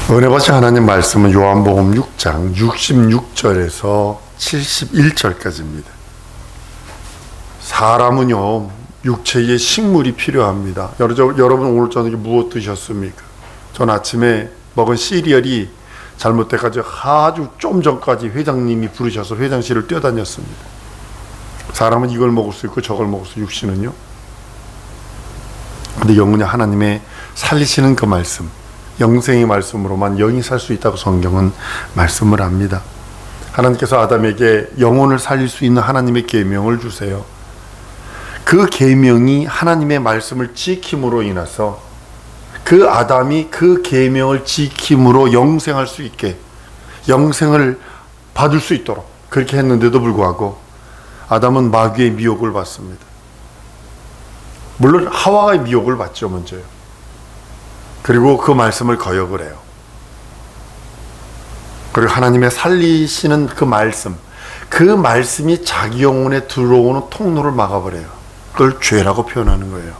은혜받으신 하나님 말씀은 요한복음 6장 66절에서 71절까지입니다. 사람은요, 육체의 식물이 필요합니다. 여러분 오늘 저녁에 무엇 드셨습니까? 전 아침에 먹은 시리얼이 잘못돼가지고 아주 좀 전까지 회장님이 부르셔서 회장실을 뛰어다녔습니다. 사람은 이걸 먹을 수 있고 저걸 먹을 수, 육신은요. 근데 영은요, 하나님의 살리시는 그 말씀, 영생의 말씀으로만 영이 살 수 있다고 성경은 말씀을 합니다. 하나님께서 아담에게 영혼을 살릴 수 있는 하나님의 계명을 주세요. 그 계명이 하나님의 말씀을 지킴으로 인해서 그 아담이 그 계명을 지킴으로 영생할 수 있게, 영생을 받을 수 있도록 그렇게 했는데도 불구하고 아담은 마귀의 미혹을 받습니다. 물론 하와의 미혹을 받죠, 먼저요. 그리고 그 말씀을 거역을 해요. 그리고 하나님의 살리시는 그 말씀이 자기 영혼에 들어오는 통로를 막아버려요. 그걸 죄라고 표현하는 거예요.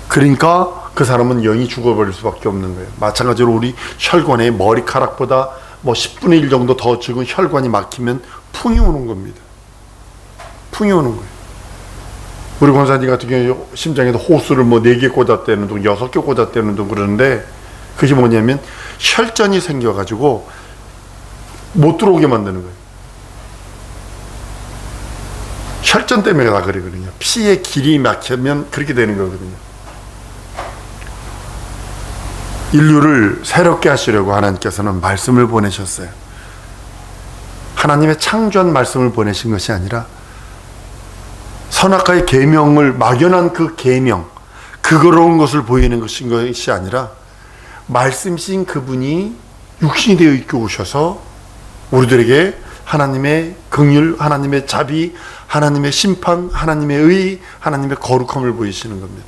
그러니까 그 사람은 영이 죽어버릴 수밖에 없는 거예요. 마찬가지로 우리 혈관에 머리카락보다 10분의 1 정도 더 적은 혈관이 막히면 풍이 오는 겁니다. 풍이 오는 거예요. 우리 권사님 같은 경우에 심장에도 호수를 4개 꽂았다는 둥, 6개 꽂았다는 둥 그러는데, 그게 뭐냐면 혈전이 생겨가지고 못 들어오게 만드는 거예요. 혈전 때문에 다 그러거든요. 피의 길이 막히면 그렇게 되는 거거든요. 인류를 새롭게 하시려고 하나님께서는 말씀을 보내셨어요. 하나님의 창조한 말씀을 보내신 것이 아니라 선악과의 계명을 막연한 그 계명, 그거로운 것을 보이는 것이 아니라 말씀이신 그분이 육신이 되어 있게 오셔서 우리들에게 하나님의 긍휼, 하나님의 자비, 하나님의 심판, 하나님의 의, 하나님의 거룩함을 보이시는 겁니다.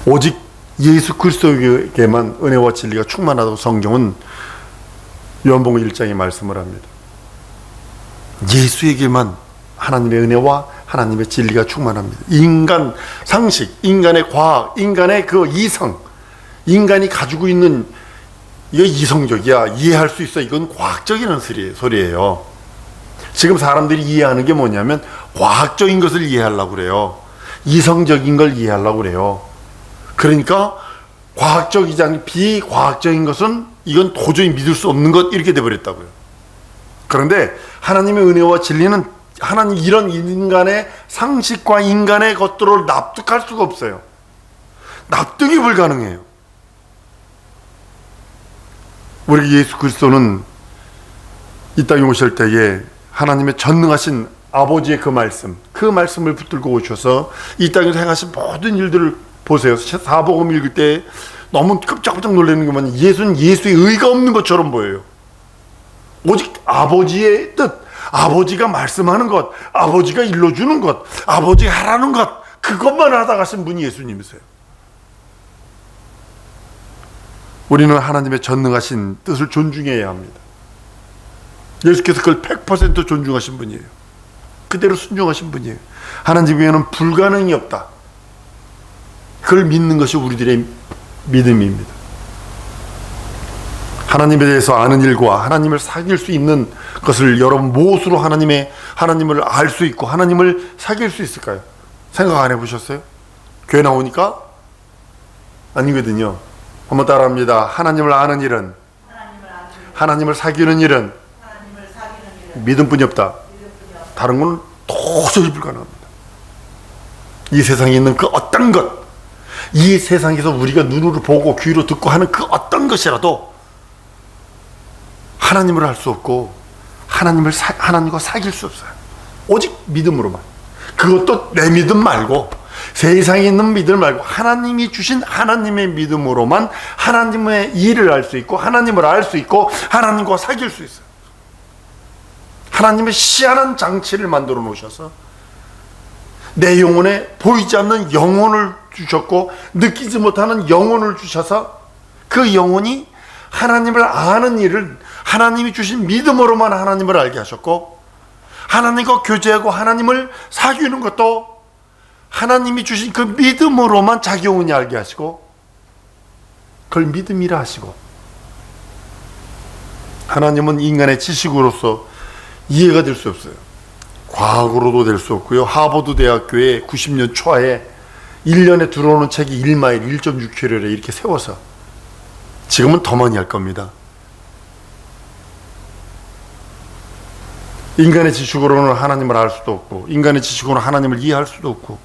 오직 예수 그리스도에게만 은혜와 진리가 충만하다고 성경은 요한복음 1장에 말씀을 합니다. 예수에게만 하나님의 은혜와 하나님의 진리가 충만합니다. 인간 상식, 인간의 과학, 인간의 그 이성, 인간이 가지고 있는 이거 이성적이야, 이해할 수 있어, 이건 과학적인 소리예요. 지금 사람들이 이해하는 게 뭐냐면 과학적인 것을 이해하려고 그래요. 이성적인 걸 이해하려고 그래요. 그러니까 과학적이지 않은 비과학적인 것은 이건 도저히 믿을 수 없는 것, 이렇게 돼버렸다고요. 그런데 하나님의 은혜와 진리는 하나님 이런 인간의 상식과 인간의 것들을 납득할 수가 없어요. 납득이 불가능해요. 우리 예수 그리스도는 이 땅에 오실 때에 하나님의 전능하신 아버지의 그 말씀을 붙들고 오셔서 이 땅에서 행하신 모든 일들을 보세요. 사복음 읽을 때 너무 깜짝깜짝 놀라는 것만, 예수는 예수의 의가 없는 것처럼 보여요. 오직 아버지의 뜻, 아버지가 말씀하는 것, 아버지가 일러주는 것, 아버지가 하라는 것, 그것만 하다 가신 분이 예수님이세요. 우리는 하나님의 전능하신 뜻을 존중해야 합니다. 예수께서 그걸 100% 존중하신 분이에요. 그대로 순종하신 분이에요. 하나님 외에는 불가능이 없다. 그걸 믿는 것이 우리들의 믿음입니다. 하나님에 대해서 아는 일과 하나님을 사귈 수 있는 것을 여러분 무엇으로 하나님을 알 수 있고 하나님을 사귈 수 있을까요? 생각 안 해보셨어요? 교회 나오니까? 아니거든요. 한번 따라합니다. 하나님을 아는 일은, 하나님을 사귀는 일은 믿음뿐이 없다. 다른 건 도저히 불가능합니다. 이 세상에 있는 그 어떤 것, 이 세상에서 우리가 눈으로 보고 귀로 듣고 하는 그 어떤 것이라도 하나님을 알 수 없고 하나님과 사귈 수 없어요. 오직 믿음으로만. 그것도 내 믿음 말고, 세상에 있는 믿음 말고 하나님이 주신 하나님의 믿음으로만 하나님의 일을 알 수 있고 하나님을 알 수 있고 하나님과 사귈 수 있어요. 하나님의 희한한 장치를 만들어 놓으셔서 내 영혼에 보이지 않는 영혼을 주셨고 느끼지 못하는 영혼을 주셔서 그 영혼이 하나님을 아는 일을 하나님이 주신 믿음으로만 하나님을 알게 하셨고, 하나님과 교제하고 하나님을 사귀는 것도 하나님이 주신 그 믿음으로만 자기 영혼이 알게 하시고, 그걸 믿음이라 하시고, 하나님은 인간의 지식으로서 이해가 될 수 없어요. 과학으로도 될 수 없고요. 하버드 대학교에 90년 초하에 1년에 들어오는 책이 1마일 1.6km래 이렇게 세워서, 지금은 더 많이 할 겁니다. 인간의 지식으로는 하나님을 알 수도 없고, 인간의 지식으로는 하나님을 이해할 수도 없고,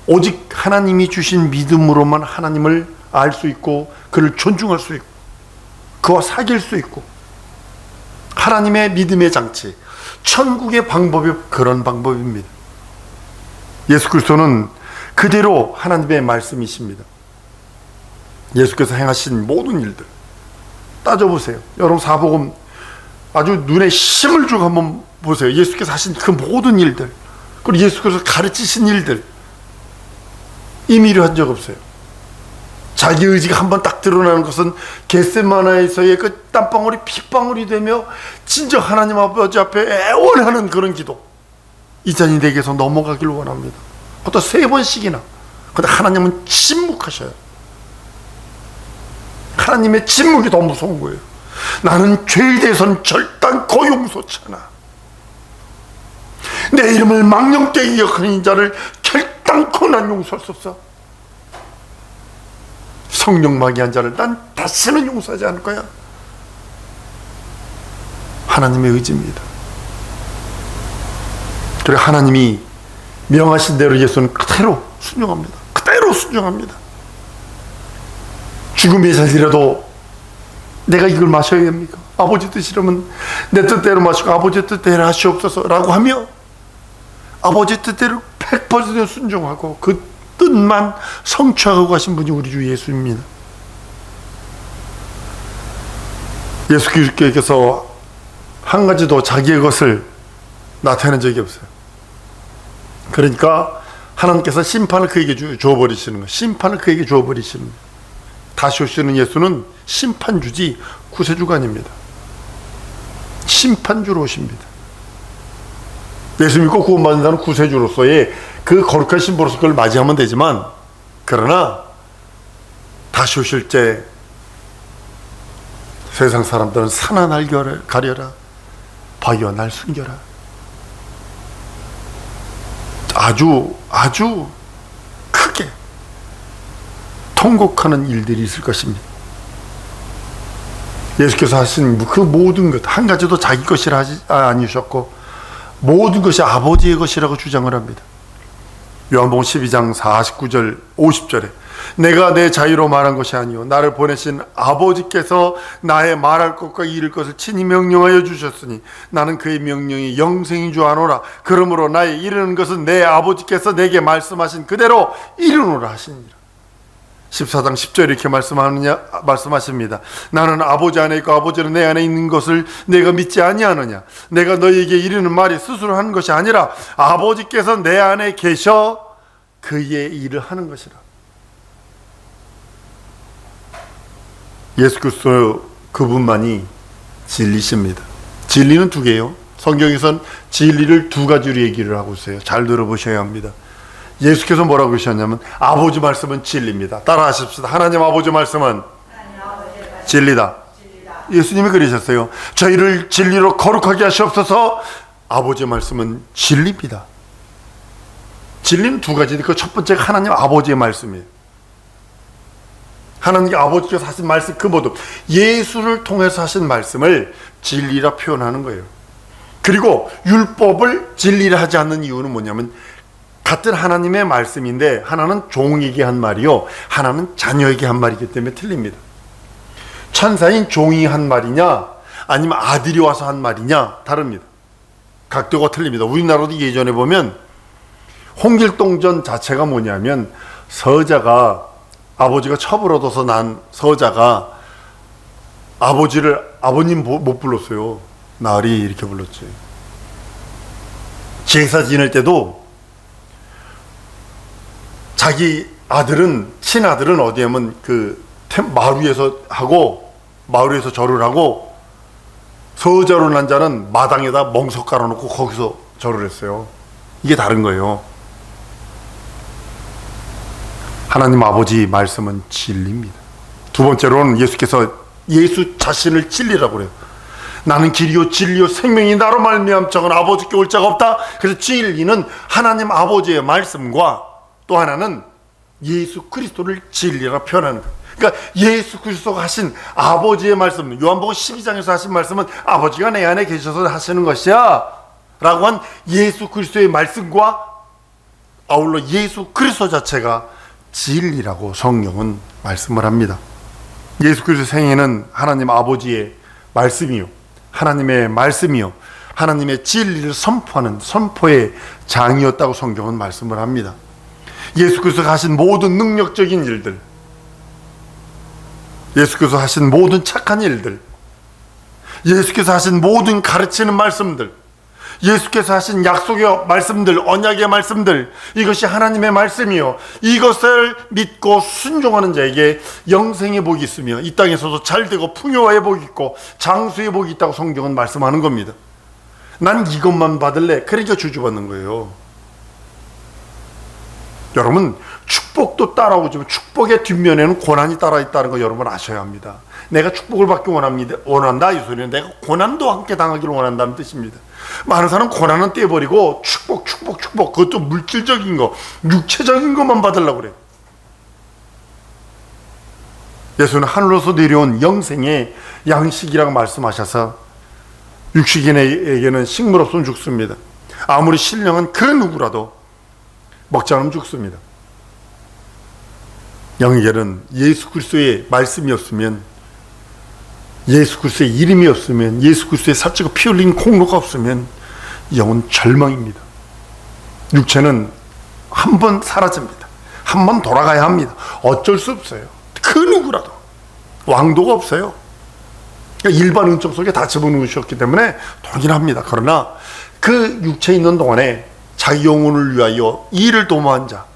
오직 하나님이 주신 믿음으로만 하나님을 알 수 있고, 그를 존중할 수 있고, 그와 사귈 수 있고, 하나님의 믿음의 장치, 천국의 방법이 그런 방법입니다. 예수 그리스도는 그대로 하나님의 말씀이십니다. 예수께서 행하신 모든 일들 따져보세요. 여러분 사복음 아주 눈에 힘을 주고 한번 보세요. 예수께서 하신 그 모든 일들, 그리고 예수께서 가르치신 일들, 임의로 한 적 없어요. 자기 의지가 한번 딱 드러나는 것은 겟세마나에서의 그 땀방울이 핏방울이 되며 진정 하나님 아버지 앞에 애원하는 그런 기도. 이 잔이 내게서 넘어가길 원합니다. 그것도 3번씩이나. 근데 하나님은 침묵하셔요. 하나님의 침묵이 더 무서운 거예요. 나는 죄에 대해서는 결단코 용서치 않아. 내 이름을 망령되게 기억하는 자를 결단코 난 용서할 수 없어. 성령 마귀한 자를 난 다시는 용서하지 않을 거야. 하나님의 의지입니다. 그리고 하나님이 명하신 대로 예수는 그대로 순종합니다. 그대로 순종합니다. 죽음에 살리라도 내가 이걸 마셔야 됩니까? 아버지 뜻이라면 내 뜻대로 마시고 아버지 뜻대로 하시옵소서 라고 하며 아버지 뜻대로 100% 순종하고 그 뜻만 성취하고 가신 분이 우리 주 예수입니다. 예수께서 한 가지도 자기의 것을 나타낸 적이 없어요. 그러니까 하나님께서 심판을 그에게 주어버리시는 거예요. 심판을 그에게 주어버리시는 거예요. 다시 오시는 예수는 심판주지 구세주가 아닙니다. 심판주로 오십니다. 예수 믿고 구원받는 자는 구세주로서의 그 거룩한 신부로서 그걸 맞이하면 되지만, 그러나 다시 오실 때 세상 사람들은 산하 날 가려라, 바위와 날 숨겨라, 아주 크게 통곡하는 일들이 있을 것입니다. 예수께서 하신 그 모든 것 한 가지도 자기 것이라 하지 아니셨고 모든 것이 아버지의 것이라고 주장을 합니다. 요한복음 12장 49절 50절에 내가 내 자유로 말한 것이 아니요 나를 보내신 아버지께서 나의 말할 것과 이를 것을 친히 명령하여 주셨으니 나는 그의 명령이 영생인 줄 아노라. 그러므로 나의 이르는 것은 내 아버지께서 내게 말씀하신 그대로 이르노라 하시니라. 14장 10절 이렇게 말씀하십니다. 나는 아버지 안에 있고 아버지는 내 안에 있는 것을 내가 믿지 아니하느냐. 내가 너희에게 이르는 말이 스스로 하는 것이 아니라 아버지께서 내 안에 계셔 그의 일을 하는 것이라. 예수 그리스도 그분만이 진리십니다. 진리는 두 개예요. 성경에선 진리를 두 가지로 얘기를 하고 있어요. 잘 들어보셔야 합니다. 예수께서 뭐라고 하셨냐면 아버지 말씀은 진리입니다. 따라하십시다. 하나님 아버지 말씀은 진리다. 예수님이 그러셨어요. 저희를 진리로 거룩하게 하시옵소서. 아버지 말씀은 진리입니다. 진리는 두 가지인데 그 첫 번째가 하나님 아버지의 말씀이에요. 하나님 아버지께서 하신 말씀 그 모든 예수를 통해서 하신 말씀을 진리라 표현하는 거예요. 그리고 율법을 진리라 하지 않는 이유는 뭐냐면 같은 하나님의 말씀인데 하나는 종에게 한 말이요 하나는 자녀에게 한 말이기 때문에 틀립니다. 천사인 종이 한 말이냐 아니면 아들이 와서 한 말이냐 다릅니다. 각도가 틀립니다. 우리나라도 예전에 보면 홍길동전 자체가 뭐냐면 서자가 아버지가 첩을 얻어서 난 서자가 아버님 못 불렀어요. 나으리 이렇게 불렀지. 제사 지낼 때도 자기 아들은 친아들은 어디 하면 그 마을 위에서 하고 마을 위에서 절을 하고 서자로 난 자는 마당에다 멍석 깔아놓고 거기서 절을 했어요. 이게 다른 거예요. 하나님 아버지 말씀은 진리입니다. 두 번째로는 예수께서 예수 자신을 진리라고 그래요. 나는 길이요 진리요 생명이 나로 말미암 자는 아버지께 올 자가 없다. 그래서 진리는 하나님 아버지의 말씀과 또 하나는 예수 그리스도를 진리라 표현하는 거예요. 그러니까 예수 그리스도가 하신 아버지의 말씀, 요한복음 12장에서 하신 말씀은 아버지가 내 안에 계셔서 하시는 것이야 라고 한 예수 그리스도의 말씀과 아울러 예수 그리스도 자체가 진리라고 성경은 말씀을 합니다. 예수 그리스도 생애는 하나님 아버지의 말씀이요, 하나님의 말씀이요, 하나님의 진리를 선포하는 선포의 장이었다고 성경은 말씀을 합니다. 예수 그리스도가 하신 모든 능력적인 일들, 예수께서 하신 모든 착한 일들, 예수께서 하신 모든 가르치는 말씀들, 예수께서 하신 약속의 말씀들, 언약의 말씀들, 이것이 하나님의 말씀이요, 이것을 믿고 순종하는 자에게 영생의 복이 있으며 이 땅에서도 잘되고 풍요의 복이 있고 장수의 복이 있다고 성경은 말씀하는 겁니다. 난 이것만 받을래, 그러니까 주주받는 거예요. 여러분, 축복도 따라오지만 축복의 뒷면에는 고난이 따라있다는 거 여러분 아셔야 합니다. 내가 축복을 받기 원한다 이 소리는 내가 고난도 함께 당하기를 원한다는 뜻입니다. 많은 사람은 고난은 떼버리고 축복 그것도 물질적인 거, 육체적인 것만 받으려고 그래요. 예수는 하늘로서 내려온 영생의 양식이라고 말씀하셔서 육식인에게는 식물 없으면 죽습니다. 아무리 신령한 그 누구라도 먹지 않으면 죽습니다. 영계는 예수 그리스도의 말씀이 없으면, 예수 그리스도의 이름이 없으면, 예수 그리스도의 살찌고 피 흘린 공로가 없으면 영은 절망입니다. 육체는 한 번 사라집니다. 한 번 돌아가야 합니다. 어쩔 수 없어요. 그 누구라도 왕도가 없어요. 일반 은총 속에 다 집어넣으셨기 때문에 동일합니다. 그러나 그 육체에 있는 동안에 자기 영혼을 위하여 일을 도모한 자,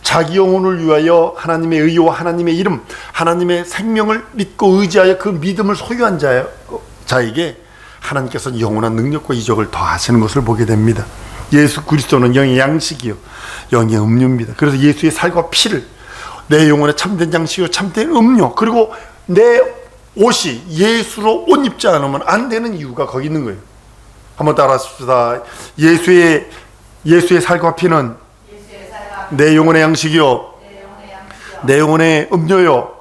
자기 영혼을 위하여 하나님의 의와 하나님의 이름, 하나님의 생명을 믿고 의지하여 그 믿음을 소유한 자에게 하나님께서 영원한 능력과 이적을 더하시는 것을 보게 됩니다. 예수 그리스도는 영의 양식이요 영의 음료입니다. 그래서 예수의 살과 피를, 내 영혼의 참된 양식이요 참된 음료, 그리고 내 옷이 예수로 옷 입지 않으면 안 되는 이유가 거기 있는 거예요. 한번 따라하십시다. 예수의 살과 피는 내 영혼의 양식이요 내 영혼의 음료요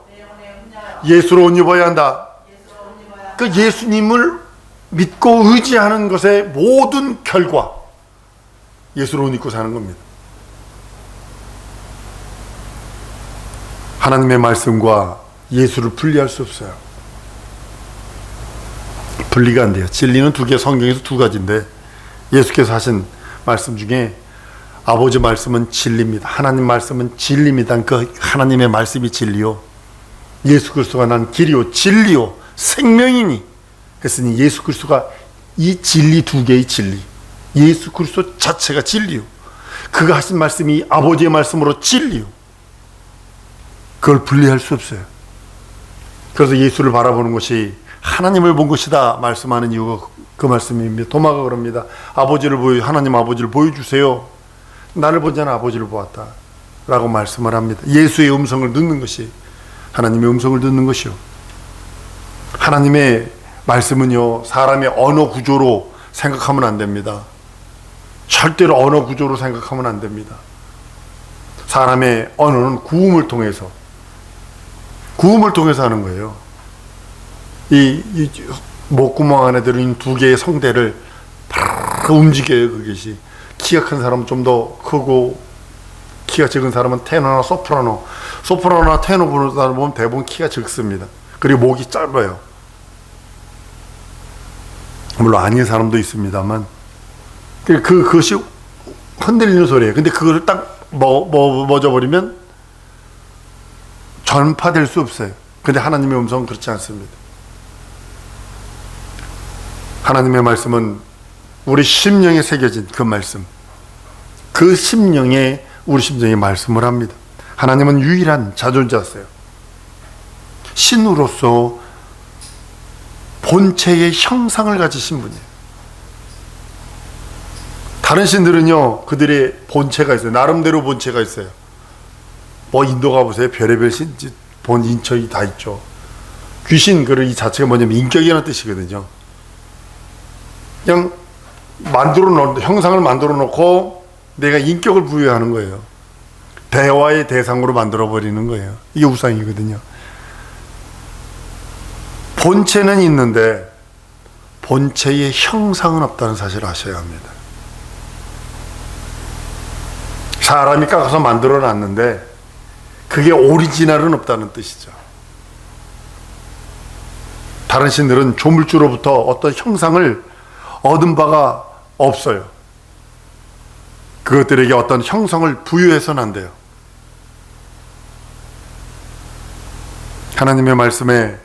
예수로 옷 입어야 한다. 그 예수님을 믿고 의지하는 것의 모든 결과 예수로 옷 입고 사는 겁니다. 하나님의 말씀과 예수를 분리할 수 없어요. 분리가 안 돼요. 진리는 두 개, 성경에서 두 가지인데 예수께서 하신 말씀 중에 아버지 말씀은 진리입니다. 하나님 말씀은 진리입니다. 그 하나님의 말씀이 진리요, 예수 그리스도가 난 길이요 진리요 생명이니, 그랬으니 예수 그리스도가 이 진리 두 개의 진리, 예수 그리스도 자체가 진리요, 그가 하신 말씀이 아버지의 말씀으로 진리요, 그걸 분리할 수 없어요. 그래서 예수를 바라보는 것이 하나님을 본 것이다 말씀하는 이유가 그 말씀입니다. 도마가 그럽니다. 하나님 아버지를 보여주세요. 나를 본 자는 아버지를 보았다 라고 말씀을 합니다. 예수의 음성을 듣는 것이 하나님의 음성을 듣는 것이요, 하나님의 말씀은요 사람의 언어 구조로 생각하면 안 됩니다. 절대로 언어 구조로 생각하면 안 됩니다. 사람의 언어는 구음을 통해서 하는 거예요. 이 목구멍 안에 들어있는 두 개의 성대를 움직여요. 그것이 키가 큰 사람은 좀 더 크고, 키가 적은 사람은 테너나 소프라노나 테너 부르는 사람 보면 대부분 키가 적습니다. 그리고 목이 짧아요. 물론 아닌 사람도 있습니다만 그것이 흔들리는 소리예요. 근데 그걸 딱 멎어버리면 전파될 수 없어요. 근데 하나님의 음성은 그렇지 않습니다. 하나님의 말씀은 우리 심령에 새겨진 그 말씀, 그 심령에 우리 심령에 말씀을 합니다. 하나님은 유일한 자존자세요. 신으로서 본체의 형상을 가지신 분이에요. 다른 신들은요 그들의 본체가 있어요. 나름대로 본체가 있어요. 뭐 인도 가보세요. 별의별 신, 본 인격이 다 있죠. 귀신 그 이 자체가 뭐냐면 인격이라는 뜻이거든요. 그냥 형상을 만들어 놓고 내가 인격을 부여하는 거예요. 대화의 대상으로 만들어 버리는 거예요. 이게 우상이거든요. 본체는 있는데 본체의 형상은 없다는 사실을 아셔야 합니다. 사람이 깎아서 만들어 놨는데 그게 오리지널은 없다는 뜻이죠. 다른 신들은 조물주로부터 어떤 형상을 얻은 바가 없어요. 그것들에게 어떤 형성을 부여해서는 안 돼요. 하나님의 말씀에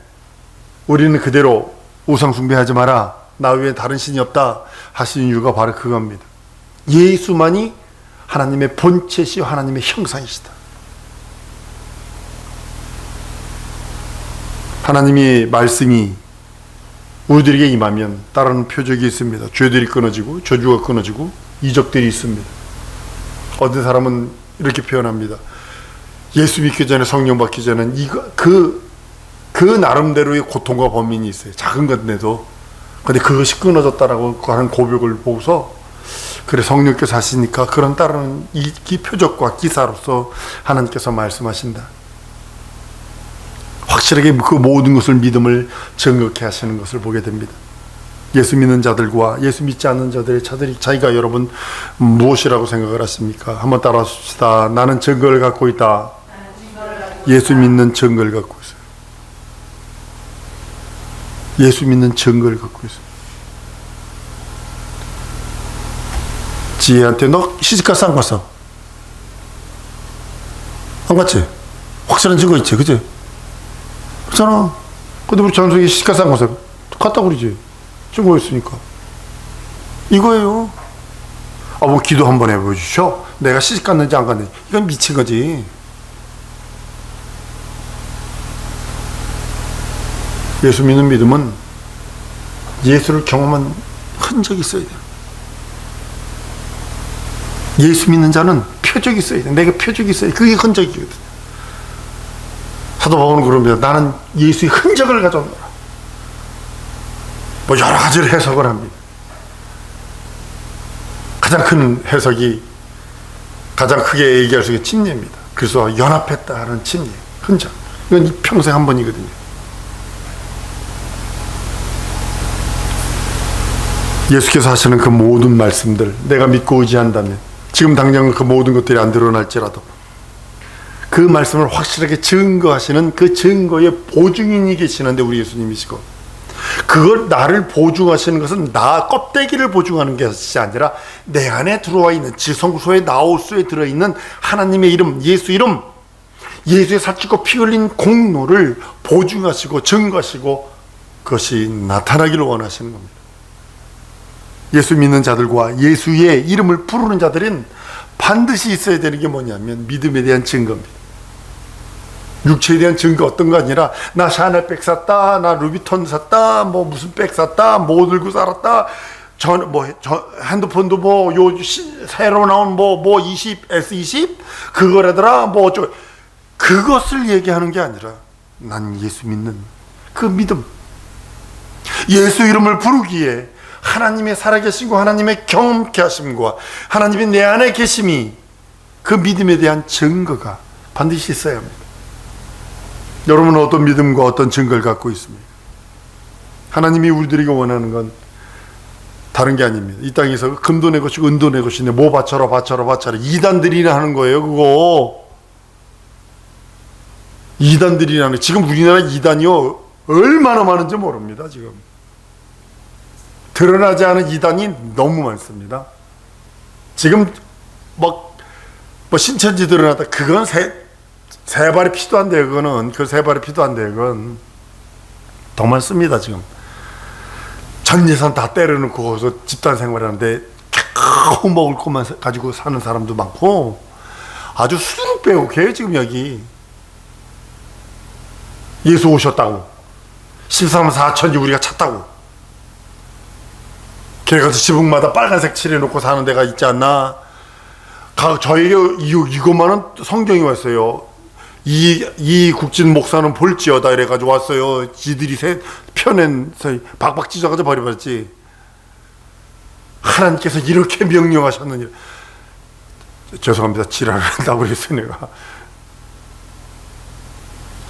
우리는 그대로 우상 숭배하지 마라, 나 외에 다른 신이 없다 하시는 이유가 바로 그겁니다. 예수만이 하나님의 본체시요 하나님의 형상이시다. 하나님의 말씀이 우리들에게 임하면 따르는 표적이 있습니다. 죄들이 끊어지고 저주가 끊어지고 이적들이 있습니다. 어떤 사람은 이렇게 표현합니다. 예수 믿기 전에, 성령 받기 전에는 그 나름대로의 고통과 범민이 있어요. 작은 건데도. 근데 그것이 끊어졌다라고 하는 고백을 보고서 그래, 성령께서 하시니까 그런 따르는 이 표적과 기사로서 하나님께서 말씀하신다. 확실하게 그 모든 것을 믿음을 정확히 하시는 것을 보게 됩니다. 예수 믿는 자들과 예수 믿지 않는 자들의 차이가 여러분 무엇이라고 생각을 하십니까? 한번 따라 하십시다. 나는 증거를 갖고 있다. 예수 믿는 증거를 갖고 있어요. 예수 믿는 증거를 갖고 있어요. 지혜한테 너 시집갔어 안 갔어? 안 갔지? 확실한 증거 있지, 그치? 그렇잖아. 근데 우리 전성이 시집갔어 안 갔어? 갔다 그러지. 증거였으니까. 이거예요. 뭐 기도 한번 해보시죠. 내가 시집 갔는지 안 갔는지. 이건 미친 거지. 예수 믿는 믿음은 예수를 경험한 흔적이 있어야 돼요. 예수 믿는 자는 표적이 있어야 돼. 내가 표적이 있어야 돼. 그게 흔적이거든. 사도 바울은 그럽니다. 나는 예수의 흔적을 가져온다. 뭐 여러 가지를 해석을 합니다. 가장 큰 해석이, 가장 크게 얘기할 수 있는 침례입니다. 그래서 연합했다 하는 침례, 흔적. 이건 평생 한 번이거든요. 예수께서 하시는 그 모든 말씀들, 내가 믿고 의지한다면 지금 당장 그 모든 것들이 안 드러날지라도 그 말씀을 확실하게 증거하시는 그 증거의 보증인이 계시는데 우리 예수님이시고, 그걸 나를 보증하시는 것은 나 껍데기를 보증하는 것이 아니라 내 안에 들어와 있는 지성소에 나홀수에 들어있는 하나님의 이름, 예수 이름, 예수의 살찌고 피 흘린 공로를 보증하시고 증거하시고 그것이 나타나기를 원하시는 겁니다. 예수 믿는 자들과 예수의 이름을 부르는 자들은 반드시 있어야 되는 게 뭐냐면 믿음에 대한 증거입니다. 육체에 대한 증거 어떤 거 아니라 나 샤넬백 샀다, 나 루비톤 샀다, 뭐 무슨 백 샀다, 뭐 들고 살았다, 핸드폰도 새로 나온 20 S20 그거라더라, 뭐 어쩌고. 그것을 얘기하는 게 아니라 난 예수 믿는 그 믿음, 예수 이름을 부르기에 하나님의 살아계신 거, 하나님의 경험케 하심과 하나님의 내 안에 계심이, 그 믿음에 대한 증거가 반드시 있어야 합니다. 여러분은 어떤 믿음과 어떤 증거를 갖고 있습니까? 하나님이 우리들에게 원하는 건 다른 게 아닙니다. 이 땅에서 금도 내 것이고 은도 내 것인데 뭐 바쳐라 이단들이나 하는 거예요. 그거 이단들이라는, 지금 우리나라 이단이요 얼마나 많은지 모릅니다. 지금 드러나지 않은 이단이 너무 많습니다. 지금 뭐 신천지 드러나다, 그건 세 발의 피도 안 돼요. 그거는 그 세 발의 피도 안 돼요. 그건 더 많습니다. 지금 전 예산 다 때려놓고 거기서 집단 생활하는데 겨우 먹을 것만 가지고 사는 사람도 많고 아주 수두룩 빼곡해요. 지금 여기 예수 오셨다고 13만 4천지 우리가 찾다고 걔 가서 지붕마다 빨간색 칠해놓고 사는 데가 있지 않나? 저에게 이것만은 성경이 왔어요. 이 국진 목사는 볼지어다 이래가지고 왔어요. 지들이 펴낸 박박 찢어가지고 버려버렸지. 하나님께서 이렇게 명령하셨느니. 죄송합니다. 지랄을 한다고 그랬어요 내가.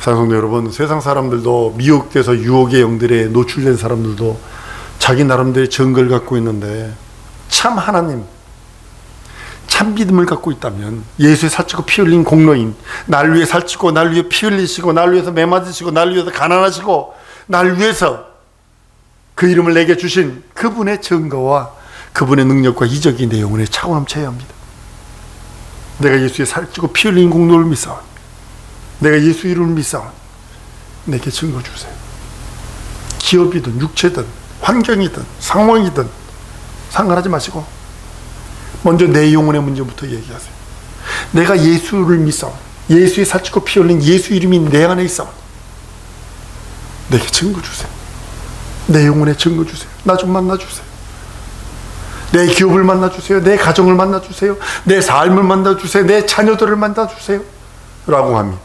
사랑성도 여러분, 세상 사람들도 미혹돼서 유혹의 영들에 노출된 사람들도 자기 나름대로의 증거를 갖고 있는데, 참 하나님, 참 믿음을 갖고 있다면 예수의 살찌고 피 흘린 공로인, 날 위해 살찌고 날 위해 피 흘리시고 날 위해서 매 맞으시고 날 위해서 가난하시고 날 위해서 그 이름을 내게 주신 그분의 증거와 그분의 능력과 이적이 내 영혼에 차고 넘쳐야 합니다. 내가 예수의 살찌고 피 흘린 공로를 믿사오니, 내가 예수 이름을 믿사오니 내게 증거 주세요. 기업이든 육체든 환경이든 상황이든 상관하지 마시고 먼저 내 영혼의 문제부터 얘기하세요. 내가 예수를 믿사오니, 예수의 살찌고 피 흘린 예수 이름이 내 안에 있사오니 내게 증거 주세요. 내 영혼에 증거 주세요. 나 좀 만나주세요. 내 기업을 만나주세요. 내 가정을 만나주세요. 내 삶을 만나주세요. 내 자녀들을 만나주세요 라고 하면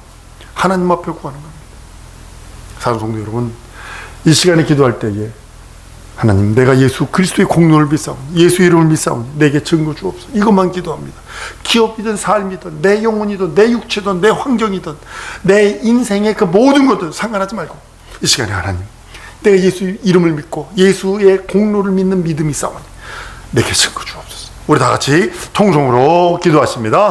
하나님 앞에 구하는 겁니다. 사랑하는 성도 여러분, 이 시간에 기도할 때에 하나님, 내가 예수 그리스도의 공로를 믿사오니, 예수 이름을 믿사오니 내게 증거 주옵소서. 이것만 기도합니다. 기업이든 삶이든 내 영혼이든 내 육체든 내 환경이든 내 인생의 그 모든 것들 상관하지 말고 이 시간에 하나님, 내가 예수 이름을 믿고 예수의 공로를 믿는 믿음이 있사오니 내게 증거 주옵소서. 우리 다 같이 통성으로 기도하십니다.